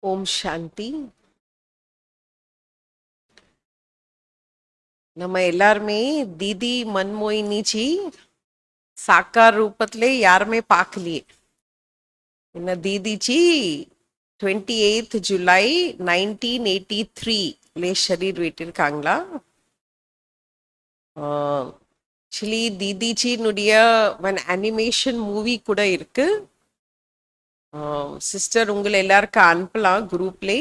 ஓம் சாந்தி. நம்ம எல்லாருமே தீதி மன்மோயினிஜி சாக்கார் ரூபத்திலே யாருமே பார்க்கலையே. என்ன தீதிஜி 28th ஜூலை 1983 ஷரீர் விட்டிருக்காங்களா. ஆக்சுவலி தீதிஜினுடைய ஒன் அனிமேஷன் மூவி கூட இருக்கு. சிஸ்டர் உங்களை எல்லாருக்கும் அனுப்பலாம் குரூப்லே.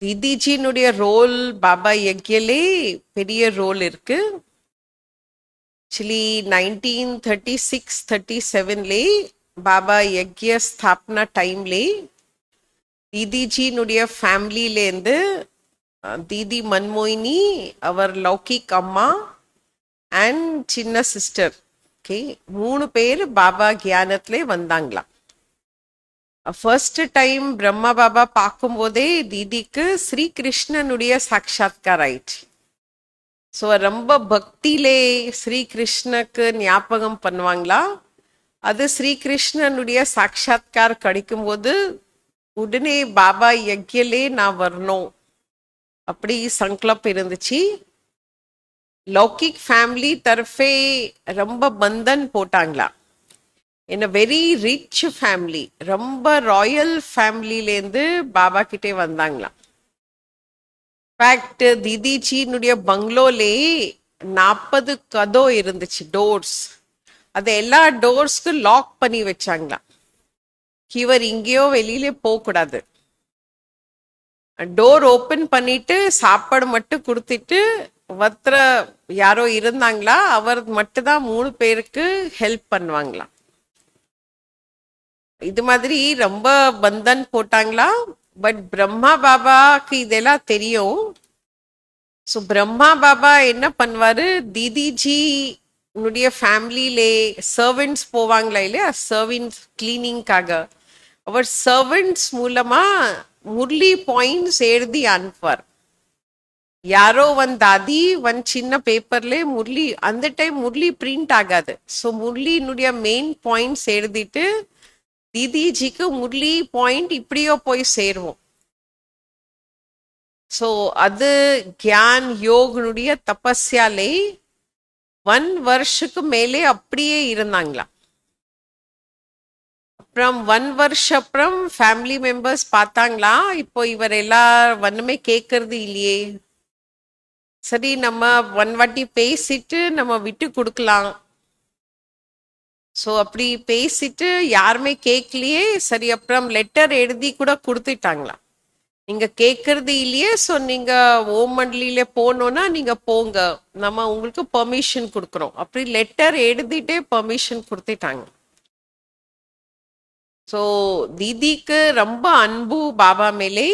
தீதிஜினுடைய ரோல் பாபா யக்யலே பெரிய ரோல் இருக்கு. ஆக்சுவலி 1936-37லே பாபா யக்ய ஸ்தாபனா டைம்லே தீதிஜினுடைய ஃபேமிலியிலேருந்து தீதி மன்மோயினி, அவர் லௌகிக் அம்மா அண்ட் சின்ன சிஸ்டர், ஓகே, 3 பேர் பாபா கியானத்திலே வந்தாங்களாம். ஃபர்ஸ்ட் டைம் பிரம்மா பாபா பார்க்கும்போதே தீதிக்கு ஸ்ரீகிருஷ்ணனுடைய சாட்சாத்கார் ஆயிடுச்சு. ஸோ ரொம்ப பக்தியிலே ஸ்ரீகிருஷ்ணக்கு ஞாபகம் பண்ணுவாங்களா. அது ஸ்ரீகிருஷ்ணனுடைய சாட்சாத்கார் கிடைக்கும்போது உடனே பாபா யக்யலே நான் வரணும் அப்படி சங்கல்ப் இருந்துச்சு. லௌகிக் ஃபேமிலி தரஃபே ரொம்ப பந்தன் போட்டாங்களா. in a very rich family, ரொம்ப ராயல் ஃபேமிலியிலேருந்து பாபா கிட்டே வந்தாங்களாம். ஃபேக்ட் தீதிஜினுடைய பங்களோலே 40 கதோ இருந்துச்சு, டோர்ஸ். அது எல்லா டோர்ஸ்க்கு லாக் பண்ணி வச்சாங்களாம். இவர் இங்கேயோ வெளியிலே போகக்கூடாது. டோர் ஓப்பன் பண்ணிட்டு சாப்பாடு மட்டும் கொடுத்துட்டு ஒருத்தர யாரோ இருந்தாங்களா, அவர் மட்டும்தான் 3 பேருக்கு ஹெல்ப் பண்ணுவாங்களாம். இது மாதிரி ரொம்ப பந்தன் போட்டாங்களா. பட் பிரம்மா பாபாக்கு இதெல்லாம் தெரியும். ஸோ பிரம்மா பாபா என்ன பண்ணுவாரு, தீதிஜினுடைய ஃபேமிலியிலே சர்வெண்ட்ஸ் போவாங்களா இல்லையா, சர்வெண்ட்ஸ் கிளீனிங்காக, அவர் சர்வெண்ட்ஸ் மூலமா முரளி பாயிண்ட்ஸ் எழுதி அனுப்புவார். யாரோ தாதி சின்ன பேப்பர்ல முரளி, அந்த டைம் முரளி பிரிண்ட் ஆகாது. ஸோ முரளினுடைய மெயின் பாயிண்ட்ஸ் எழுதிட்டு தீதிஜிக்கு முரளி பாயிண்ட் இப்படியோ போய் சேருவோம். ஸோ அது கியான் யோகனுடைய தபஸ்யாலே 1 வருஷத்துக்கு மேலே அப்படியே இருந்தாங்களாம். அப்புறம் 1 வருஷம் அப்புறம் ஃபேமிலி மெம்பர்ஸ் பார்த்தாங்களா, இப்போ இவர் எல்லாரும் ஒண்ணுமே கேட்கறது இல்லையே, சரி நம்ம 1 வாட்டி பேசிட்டு நம்ம விட்டு கொடுக்கலாம். ஸோ அப்படி பேசிட்டு யாருமே கேட்கலையே, சரி அப்புறம் லெட்டர் எழுதி கூட கொடுத்துட்டாங்களாம். நீங்க கேட்கறது இல்லையே, ஸோ நீங்க ஓம் மண்டலியில போனோன்னா நீங்க போங்க, நம்ம உங்களுக்கு பெர்மிஷன் கொடுக்குறோம். அப்படி லெட்டர் எழுதிட்டே பெர்மிஷன் கொடுத்துட்டாங்க. ஸோ தீதிக்கு ரொம்ப அன்பு பாபா மேலே.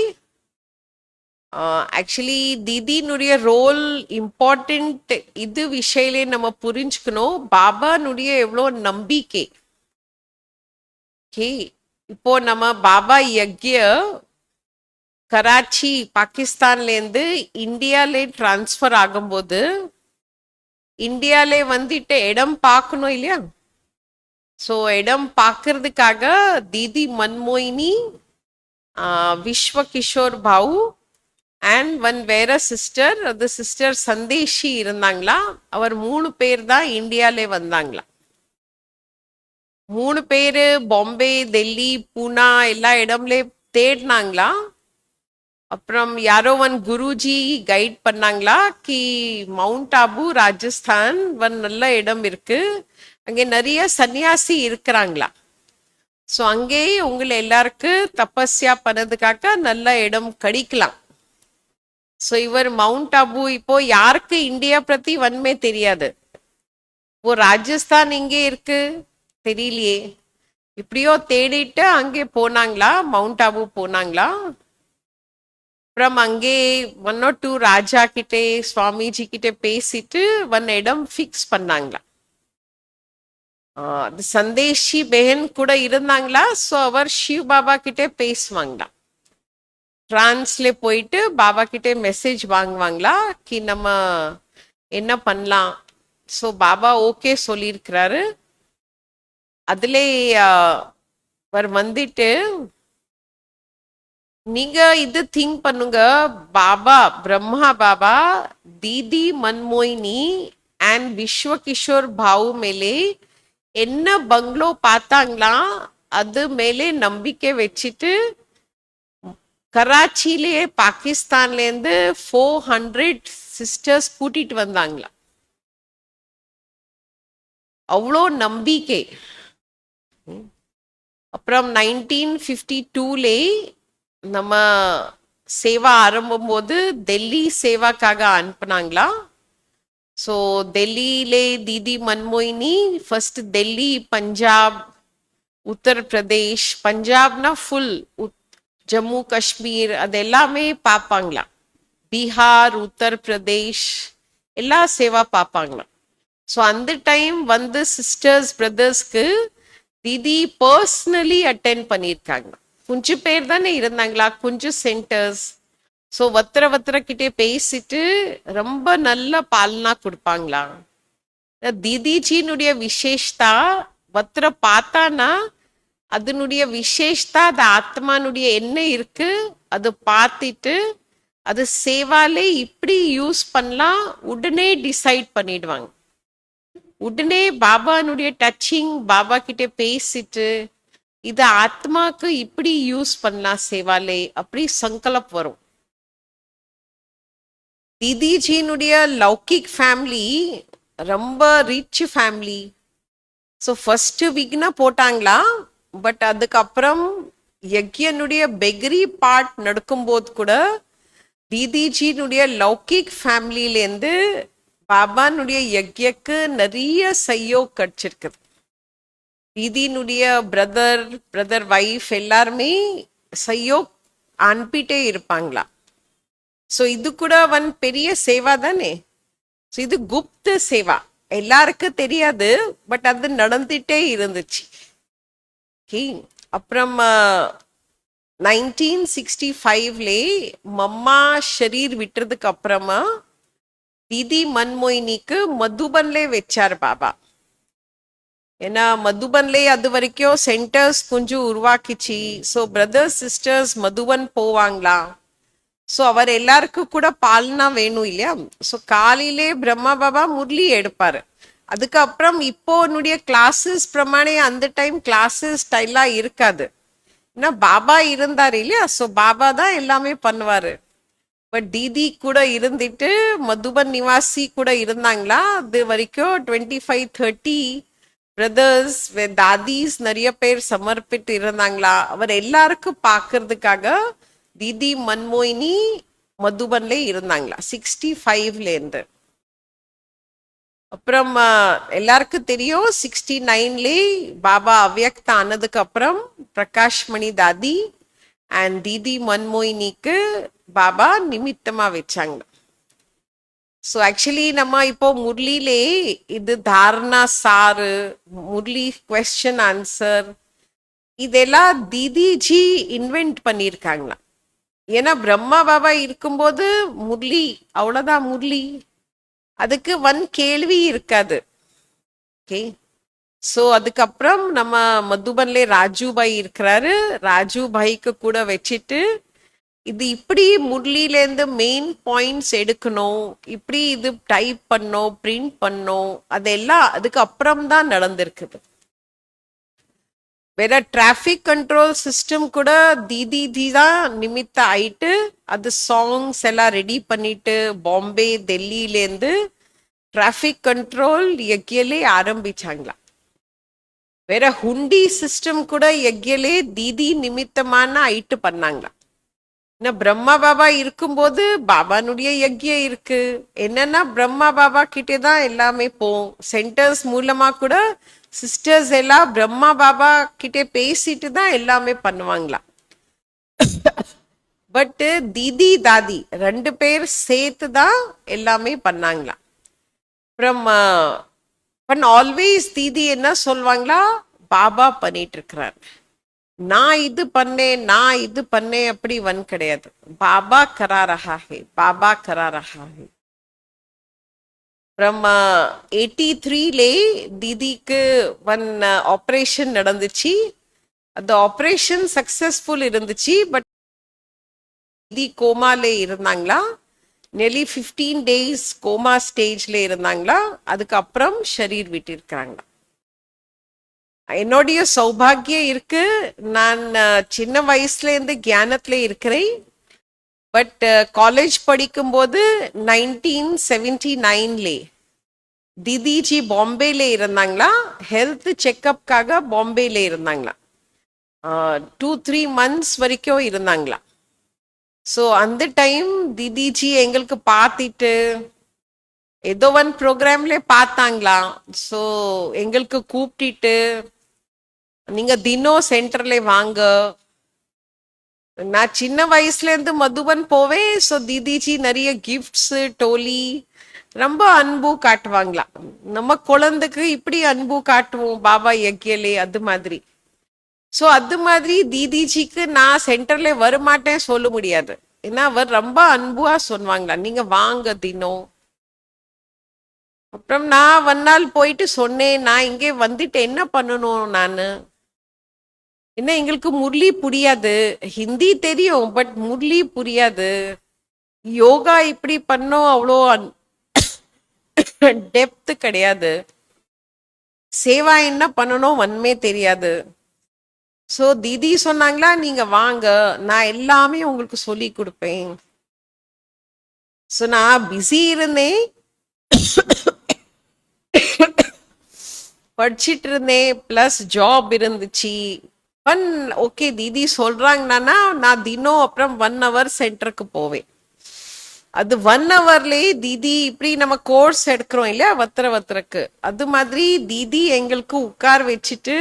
ஆக்சுவலி தீதினுடைய ரோல் இம்பார்ட்டன்ட். இது விஷயிலே நம்ம புரிஞ்சுக்கணும், பாபானுடைய எவ்வளோ நம்பிக்கை. ஓகே, இப்போ நம்ம பாபா யக்ய கராச்சி பாகிஸ்தான்லேருந்து இந்தியாலே டிரான்ஸ்ஃபர் ஆகும்போது இந்தியாலே வந்துட்டு இடம் பார்க்கணும் இல்லையா. ஸோ இடம் பார்க்கறதுக்காக தீதி மன்மோயினி, விஸ்வ கிஷோர் பாவு அண்ட் வேற சிஸ்டர், அது சிஸ்டர் சந்தேஷி இருந்தாங்களா. அவர் 3 பேர் தான் இந்தியாலே வந்தாங்களா. 3 பேரு பாம்பே, டெல்லி, பூனா எல்லா இடம்லே தேடினாங்களா. அப்புறம் யாரோ குருஜி கைட் பண்ணாங்களா கி மவுண்ட் ஆபு ராஜஸ்தான் நல்ல இடம் இருக்கு, அங்கே நிறைய சன்னியாசி இருக்கிறாங்களா. ஸோ அங்கே உங்களை எல்லாருக்கும் தபஸ்யா பண்ணதுக்காக நல்ல இடம் கிடைக்கலாம். ஸோ இவர் மவுண்ட் ஆபு, இப்போ யாருக்கு இந்தியா பத்தி வன்மே தெரியாது, இப்போ ராஜஸ்தான் இங்கே இருக்கு தெரியலையே, இப்படியோ தேடிட்டு அங்கே போனாங்களா, மவுண்ட் ஆபு போனாங்களா. அப்புறம் அங்கே 1 or 2 ராஜா கிட்டே சுவாமிஜி கிட்டே பேசிட்டு இடம் ஃபிக்ஸ் பண்ணாங்களா. அது சந்தேஷி பெஹன் கூட இருந்தாங்களா. ஸோ அவர் சிவ் பாபா கிட்டே பேசுவாங்களா, பிரான்ஸ்ல போயிட்டு பாபா கிட்டே மெசேஜ் வாங்குவாங்களா கி நம்ம என்ன பண்ணலாம். ஸோ பாபா ஓகே சொல்லியிருக்கிறாரு. அதுலே அவர் வந்துட்டு நீங்க இது திங்க் பண்ணுங்க, பாபா பிரம்மா பாபா தீதி மன்மோயினி அண்ட் விஸ்வ கிஷோர் பாவு மேலே என்ன பங்களோ பார்த்தாங்களா, அது மேலே நம்பிக்கை வச்சுட்டு கராச்சிலே பாகிஸ்தான்ல இருந்து 400 சிஸ்டர்ஸ் கூட்டிட்டு வந்தாங்களா. அவ்வளோ நம்பிக்கை. அப்புறம் 1952லே நம்ம சேவா ஆரம்பம் போது டெல்லி சேவாக்காக அனுப்புனாங்களா. ஸோ டெல்லியிலே தீதி மன்மோயினி ஃபர்ஸ்ட் டெல்லி, பஞ்சாப், உத்தரப்பிரதேஷ், பஞ்சாப்னா ஃபுல் ஜம்மு காஷ்மீர் அது எல்லாமே பார்ப்பாங்களாம். பீகார், உத்தரப்பிரதேஷ் எல்லா சேவா பார்ப்பாங்களாம். ஸோ அந்த டைம் வந்து சிஸ்டர்ஸ் பிரதர்ஸ்க்கு தீதி பர்சனலி அட்டென்ட் பண்ணியிருக்காங்க. கொஞ்சம் பேர் தானே இருந்தாங்களா, கொஞ்சம் சென்டர்ஸ். ஸோ வத்திர கிட்டே பேசிட்டு ரொம்ப நல்ல பாலனா கொடுப்பாங்களா. தீதிஜினுடைய விசேஷத்தா வத்திர பார்த்தானா அதனுடைய விசேஷத்தா அது ஆத்மானுடைய என்ன இருக்கு அது பார்த்துட்டு அது சேவாலே இப்படி யூஸ் பண்ணலாம் உடனே டிசைட் பண்ணிடுவாங்க. உடனே பாபானுடைய டச்சிங், பாபா கிட்ட பேசிட்டு இது ஆத்மாக்கு இப்படி யூஸ் பண்ணலாம் சேவாலே அப்படி சங்கல்ப் வரும். தீதிஜினுடைய லௌகிக் ஃபேமிலி ரொம்ப rich family. So first Vigna போட்டாங்களா. பட் அதுக்கப்புறம் யக்யனுடைய பெகரி பார்ட் நடக்கும்போது கூட தீதிஜினுடைய லௌகிக் ஃபேமிலியிலேருந்து பாபானுடைய யக்யக்கு நிறைய சையோக் கிடைச்சிருக்குது. தீதினுடைய பிரதர் வைஃப் எல்லாருமே சையோக் அனுப்பிட்டே இருப்பாங்களா. ஸோ இது கூட பெரிய சேவா தானே. ஸோ இது குப்த சேவா, எல்லாருக்கும் தெரியாது, பட் அது நடந்துட்டே இருந்துச்சு. அப்புறம் 1965லே மம்மா ஷரீர் விட்டுறதுக்கு அப்புறமா தீதி மன்மோயினிக்கு மதுபன்லே வச்சார் பாபா. ஏன்னா மதுபன்லே அது வரைக்கும் சென்டர்ஸ் கொஞ்சம் உருவாக்கிச்சு. ஸோ பிரதர்ஸ் சிஸ்டர்ஸ் மதுபன் போவாங்களா. ஸோ அவர் எல்லாருக்கும் கூட பால்னா வேணும் இல்லையா. ஸோ காலையிலே பிரம்மா பாபா முரளி எடுப்பாரு. அதுக்கப்புறம் இப்போ என்னுடைய கிளாஸஸ் பிரமாணே அந்த டைம் கிளாஸஸ் ஸ்டைலாக இருக்காது. ஏன்னா பாபா இருந்தார் இல்லையா. ஸோ பாபா தான் எல்லாமே பண்ணுவாரு. பட் தீதி கூட இருந்துட்டு மதுபன் நிவாசி கூட இருந்தாங்களா. அது வரைக்கும் 25-30 பிரதர்ஸ் தாதிஸ் நிறைய பேர் சமர்ப்பிட்டு இருந்தாங்களா. அவர் எல்லாருக்கும் பார்க்கறதுக்காக தீதி மன்மோயினி மதுபன்ல இருந்தாங்களா 65ல இருந்து. அப்புறம் எல்லாருக்கும் தெரியும் 69லே பாபா அவ்யக்த ஆனதுக்கு அப்புறம் பிரகாஷ் மணி தாதி அண்ட் தீதி மன்மோயினிக்கு பாபா நிமித்தமா வச்சாங்க. ஸோ ஆக்சுவலி நம்ம இப்போ முரளிலே இது தாரணா சாரு, முரளி கொஸ்டின் ஆன்சர் இதெல்லாம் தீதிஜி இன்வென்ட் பண்ணியிருக்காங்களா. ஏன்னா பிரம்மா பாபா இருக்கும்போது முரளி அவ்வளோதான் முரளி, அதுக்கு கேள்வி இருக்காது. ஓகே. ஸோ அதுக்கப்புறம் நம்ம மதுபன்லே ராஜுபாய் இருக்கிறாரு. ராஜுபாய்க்கு கூட வச்சுட்டு இது இப்படி முரளிலேருந்து மெயின் பாயிண்ட்ஸ் எடுக்கணும், இப்படி இது டைப் பண்ணோம், பிரிண்ட் பண்ணோம், அதெல்லாம் அதுக்கு அப்புறம் தான் நடந்திருக்குது. வேற டிராஃபிக் கண்ட்ரோல் சிஸ்டம் கூட தீதி தான் நிமித்த ஆயிட்டு அது சாங்ஸ் எல்லாம் ரெடி பண்ணிட்டு பாம்பே டெல்லியிலேருந்து டிராஃபிக் கண்ட்ரோல் யக்யலே ஆரம்பிச்சாங்களா. வேற ஹுண்டி சிஸ்டம் கூட யக்யலே தீதி நிமித்தமான ஆயிட்டு பண்ணாங்களா. இன்னும் பிரம்மா பாபா இருக்கும்போது பாபானுடைய யக்யம் இருக்கு. என்னன்னா பிரம்மா பாபா கிட்டே தான் எல்லாமே போகும். சென்டர்ஸ் மூலமா கூட சிஸ்டர்ஸ் எல்லாம் பிரம்மா பாபா கிட்டே பேசிட்டு தான் எல்லாமே பண்ணுவாங்களா. பட் தீதி தாதி 2 பேர் சேர்த்து தான் எல்லாமே பண்ணாங்களா. அப்புறம் ஆல்வேஸ் தீதி என்ன சொல்லுவாங்களா, பாபா பண்ணிட்டு இருக்கிறார், நான் இது பண்ணேன் அப்படி கிடையாது. பாபா கரா ரஹா ஹே, பாபா கரா ரஹா ஹே. அப்புறம் 83லே தீதிக்கு ஆப்ரேஷன் நடந்துச்சு. அந்த ஆபரேஷன் சக்சஸ்ஃபுல் இருந்துச்சு. பட் தீதி கோமாலே இருந்தாங்களா, நெலி 15 days கோமா ஸ்டேஜ்ல இருந்தாங்களா. அதுக்கப்புறம் ஷரீர் விட்டிருக்கிறாங்களா. என்னுடைய சௌபாகியம் இருக்கு, நான் சின்ன வயசுல இருந்து ஞானத்துல இருக்கிறேன். பட் காலேஜ் படிக்கும்போது 1979லே தீதிஜி பாம்பேல இருந்தாங்களா, ஹெல்த் செக்கப்காக பாம்பேல இருந்தாங்களா. 2-3 months வரைக்கும் இருந்தாங்களா. ஸோ அந்த டைம் தீதிஜி எங்களுக்கு பார்த்துட்டு ஏதோ ஒன் ப்ரோக்ராம்ல பார்த்தாங்களா. ஸோ எங்களுக்கு கூப்பிட்டுட்டு நீங்க தினம் சென்டர்ல வாங்க. நான் சின்ன வயசுல இருந்து மதுபன் போவேன். ஸோ தீதிஜி நிறைய கிஃப்ட்ஸ் டோலி ரொம்ப அன்பு காட்டுவாங்களா. நம்ம குழந்தைக்கு இப்படி அன்பு காட்டுவோம் பாபா யக்யலே, அது மாதிரி. ஸோ அது மாதிரி தீதிஜிக்கு நான் சென்டர்ல வரமாட்டேன் சொல்ல முடியாது. ஏன்னா அவர் ரொம்ப அன்புவா சொல்லுவாங்களா, நீங்க வாங்க தினம். அப்புறம் நான் ஒரு நாள் போயிட்டு சொன்னேன், நான் இங்கே வந்துட்டு என்ன பண்ணணும் நானு. என்ன எங்களுக்கு முரளி புரியாது, ஹிந்தி தெரியும் பட் முரளி புரியாது. யோகா இப்படி பண்ணோம் அவ்வளோ டெப்த் கிடையாது. சேவா என்ன பண்ணணும் ஒன்மே தெரியாது. ஸோ தீதி சொன்னாங்களா, நீங்க வாங்க நான் எல்லாமே உங்களுக்கு சொல்லி கொடுப்பேன். ஸோ நான் பிஸி இருந்தேன், படிச்சிட்டு இருந்தேன், பிளஸ் ஜாப் இருந்துச்சு. ஓகே தீதி சொல்றாங்கன்னா நான் தினம் அப்புறம் 1 hour சென்டருக்கு போவேன். அது 1 hourலயே தீதி இப்படி நம்ம கோர்ஸ் எடுக்கிறோம் இல்லையா வத்திரக்கு, அது மாதிரி தீதி எங்களுக்கு உட்கார வச்சுட்டு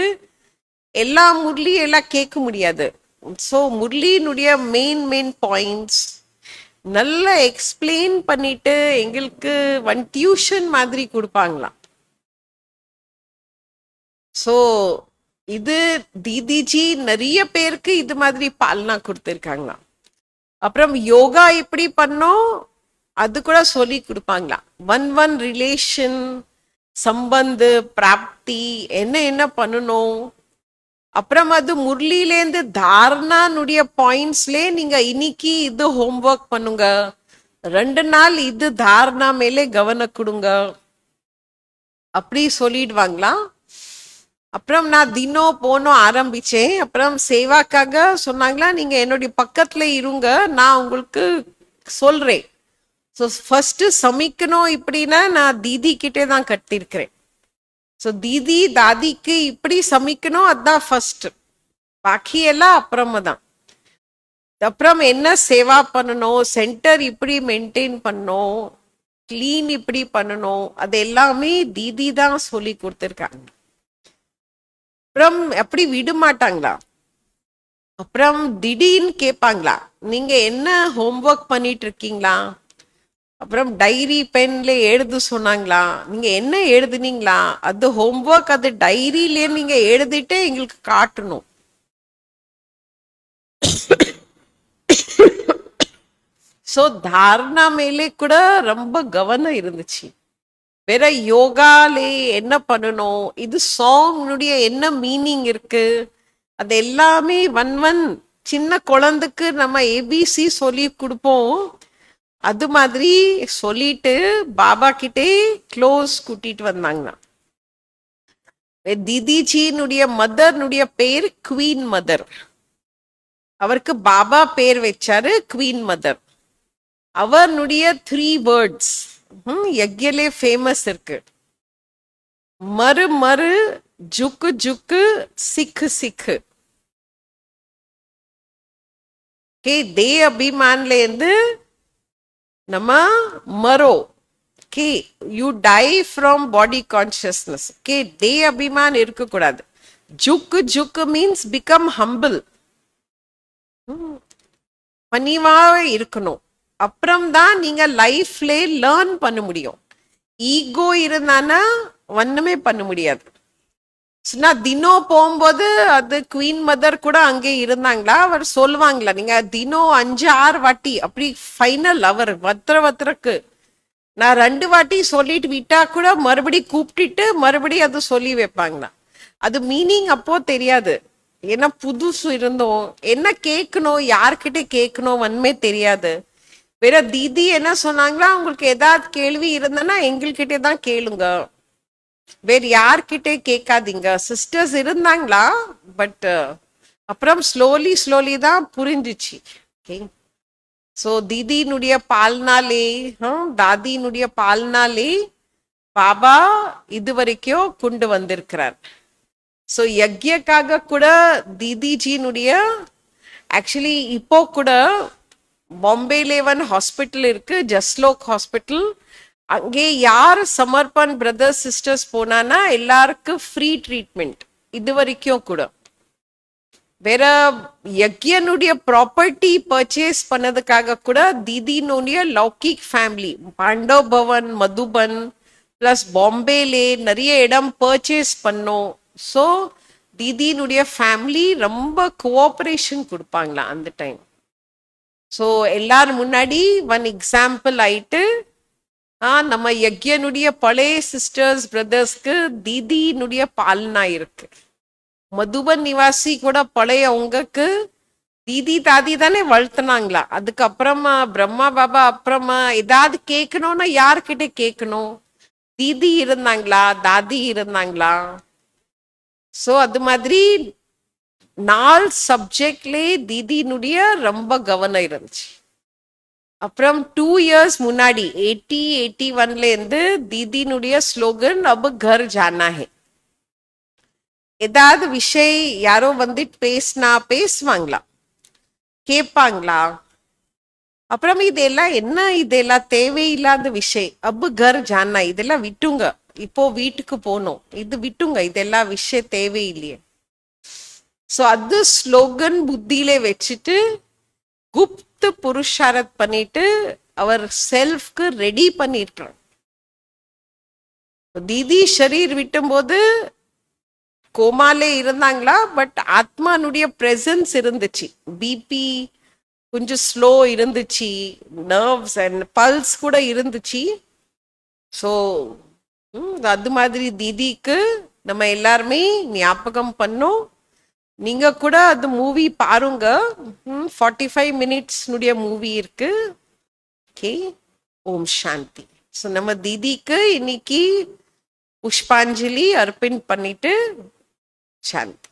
எல்லா முரளி எல்லாம் கேட்க முடியாது. ஸோ முரளியினுடைய மெயின் பாயிண்ட்ஸ் நல்லா எக்ஸ்பிளைன் பண்ணிட்டு எங்களுக்கு டியூஷன் மாதிரி கொடுப்பாங்களாம். ஸோ இது தீதிஜி நிறைய பேருக்கு இது மாதிரி பால்னா கொடுத்துருக்காங்களாம். அப்புறம் யோகா எப்படி பண்ணோம் அது கூட சொல்லி கொடுப்பாங்களாம். ஒன் ரிலேஷன் சம்பந்து பிராப்தி என்ன பண்ணணும். அப்புறம் அது முரளிலேருந்து தாரணானுடைய பாயிண்ட்ஸ்ல நீங்க இன்னைக்கு இது ஹோம்ஒர்க் பண்ணுங்க, 2 நாள் இது தாரணா மேலே கவனம் கொடுங்க, அப்படி சொல்லிடுவாங்களா. அப்புறம் நான் தினம் போனோம் ஆரம்பிச்சேன். அப்புறம் சேவாக்காக சொன்னாங்களா, நீங்க என்னுடைய பக்கத்துல இருங்க, நான் உங்களுக்கு சொல்றேன். ஸோ ஃபர்ஸ்ட் சமைக்கணும் இப்படின்னா நான் தீதி கிட்டே தான் கட்டிருக்கிறேன். ஸோ தீதி தாதிக்கு இப்படி சமைக்கணும் அதுதான் ஃபர்ஸ்ட், பாக்கி எல்லாம் அப்புறமா தான். அப்புறம் என்ன சேவா பண்ணணும், சென்டர் இப்படி மெயின்டைன் பண்ணணும், கிளீன் இப்படி பண்ணணும், அது எல்லாமே தீதி தான் சொல்லி கொடுத்துருக்காங்க. அப்புறம் அப்படி விட மாட்டாங்களா. அப்புறம் திடீர்னு கேட்பாங்களா, நீங்க என்ன ஹோம்ஒர்க் பண்ணிட்டு இருக்கீங்களா. அப்புறம் டைரி பென்ல எழுது சொன்னாங்களா, நீங்க என்ன எழுதுனீங்களா, அது ஹோம்ஒர்க் அது டைரியில நீங்க எழுதிட்டு எங்களுக்கு காட்டணும். ஸோ தாரணா மேலே கூட ரொம்ப கவனம் இருந்துச்சு. வேற யோகாலே என்ன பண்ணணும், இது சாங்னுடைய என்ன மீனிங் இருக்கு, அது எல்லாமே ஒன் சின்ன குழந்தைக்கு நம்ம ஏபிசி சொல்லி கொடுப்போம். அது மாதிரி சொல்லிட்டு பாபா கிட்டே க்ளோஸ் கூட்டிட்டு வந்தாங்க. தீதிஜினுடைய மதர்னுடைய பேர் குவீன் மதர். அவருக்கு பாபா பேர் வச்சாரு குவீன் மதர். அவனுடைய 3 words யக்யலே ஃபேமஸ் இருக்கு. மறு மறு ஜுக்கு ஜுக்கு சிக்கு சிக்கு. தே அபிமான்ல இருந்து நம்ம மரோ கே you die from body consciousness. தே அபிமான் இருக்கக்கூடாது. ஜுக்கு ஜுக்கு மீன்ஸ் பிகம் ஹம்பிள், பணிவா இருக்கணும். அப்புறம் தான் நீங்க லைஃப்ல லேர்ன் பண்ண முடியும். ஈகோ இருந்தானா ஒண்ணுமே பண்ண முடியாது. நான் தினம் போகும்போது அது குவீன் மதர் கூட அங்கே இருந்தாங்களா, அவர் சொல்லுவாங்களா, நீங்க தினம் 5-6 வாட்டி அப்படி ஃபைனல் அவர் வத்திரக்கு நான் 2 வாட்டி சொல்லிட்டு விட்டா கூட மறுபடி கூப்பிட்டுட்டு மறுபடி அது சொல்லி வைப்பாங்களா. அது மீனிங் அப்போ தெரியாது. ஏன்னா புதுசு இருந்தோம், என்ன கேட்கணும் யார்கிட்ட கேட்கணும் ஒண்ணுமே தெரியாது. வேற தீதி என்ன சொன்னாங்களா, உங்களுக்கு ஏதாவது கேள்வி இருந்தனா எங்கள்கிட்ட தான் கேளுங்க, வேற யார்கிட்ட கேட்காதீங்க. சிஸ்டர்ஸ் இருந்தாங்களா, பட் அப்புறம் ஸ்லோலி தான் புரிஞ்சிச்சு. ஓகே, ஸோ தீதியினுடைய பால்னாலே தாதியினுடைய பால்னாலே பாபா இது வரைக்கும் கொண்டு வந்திருக்கிறார். ஸோ யக்ஞக்காக கூட தீதிஜியினுடைய ஆக்சுவலி இப்போ கூட பாம்பேல ஹாஸ்பிட்டல் இருக்கு, ஜஸ்லோக் ஹாஸ்பிட்டல். அங்கே யார் சமர்ப்பன் பிரதர்ஸ் சிஸ்டர்ஸ் போனானா எல்லாருக்கும் ஃப்ரீ ட்ரீட்மெண்ட் இது வரைக்கும் கூட. வேற யக்ஞனுடைய ப்ராப்பர்ட்டி பர்ச்சேஸ் பண்ணதுக்காக கூட தீதினுடைய லௌகிக் ஃபேமிலி பாண்டவ் பவன், மதுபன் பிளஸ் பாம்பேலே நிறைய இடம் பர்ச்சேஸ் பண்ணோம். ஸோ தீதியினுடைய ஃபேமிலி ரொம்ப கோஆபரேஷன் கொடுப்பாங்களா அந்த டைம். ஸோ எல்லாரும் முன்னாடி ஒன் எக்ஸாம்பிள் ஆயிட்டு நம்ம யக்ஞனுடைய பழைய சிஸ்டர்ஸ் பிரதர்ஸ்க்கு தீதியினுடைய பாலனா இருக்கு. மதுபன் நிவாசி கூட பழைய உங்களுக்கு தீதி தாதி தானே வளர்த்துனாங்களா. அதுக்கப்புறமா பிரம்மா பாபா அப்புறமா ஏதாவது கேட்கணும்னா யார்கிட்ட கேட்கணும், தீதி இருந்தாங்களா தாதி இருந்தாங்களா. ஸோ அது மாதிரி 4 சப்ஜெக்ட்லே தீதியினுடைய ரொம்ப கவனம் இருந்துச்சு. அப்புறம் 2 இயர்ஸ் முன்னாடி 81ல இருந்து தீதியினுடைய ஸ்லோகன் அப் கர் ஜானா ஹே. ஏதாவது விஷயம் யாரோ வந்துட்டு பேசுவாங்களா, கேட்பாங்களா. அப்புறம் இதெல்லாம் என்ன, இதெல்லாம் தேவையில்லாத விஷயம், அப் கர் ஜானா இதெல்லாம் விட்டுங்க, இப்போ வீட்டுக்கு போனோம், இது விட்டுங்க, இதெல்லாம் விஷயம் தேவையில்லையே. ஸோ அது ஸ்லோகன் புத்தியில வச்சுட்டு குப்த புருஷாரத் பண்ணிட்டு அவர் செல்ஃப்க்கு ரெடி பண்ணிருக்கிறார். தீதி ஷரீர் விட்டும் போது கோமாலே இருந்தாங்களா, பட் ஆத்மானுடைய பிரசன்ஸ் இருந்துச்சு. பிபி கொஞ்சம் ஸ்லோ இருந்துச்சு, நர்வ்ஸ் அண்ட் பல்ஸ் கூட இருந்துச்சு. ஸோ அது மாதிரி தீதிக்கு நம்ம எல்லாருமே ஞாபகம் பண்ணோம். நீங்க கூட அது மூவி பாருங்க, 45 மினிட்ஸ்னுடைய மூவி இருக்கு. ஓகே, ஓம் சாந்தி. ஸோ நம்ம தீதிக்கு இன்னைக்கு புஷ்பாஞ்சலி அர்ப்பண் பண்ணிட்டு சாந்தி.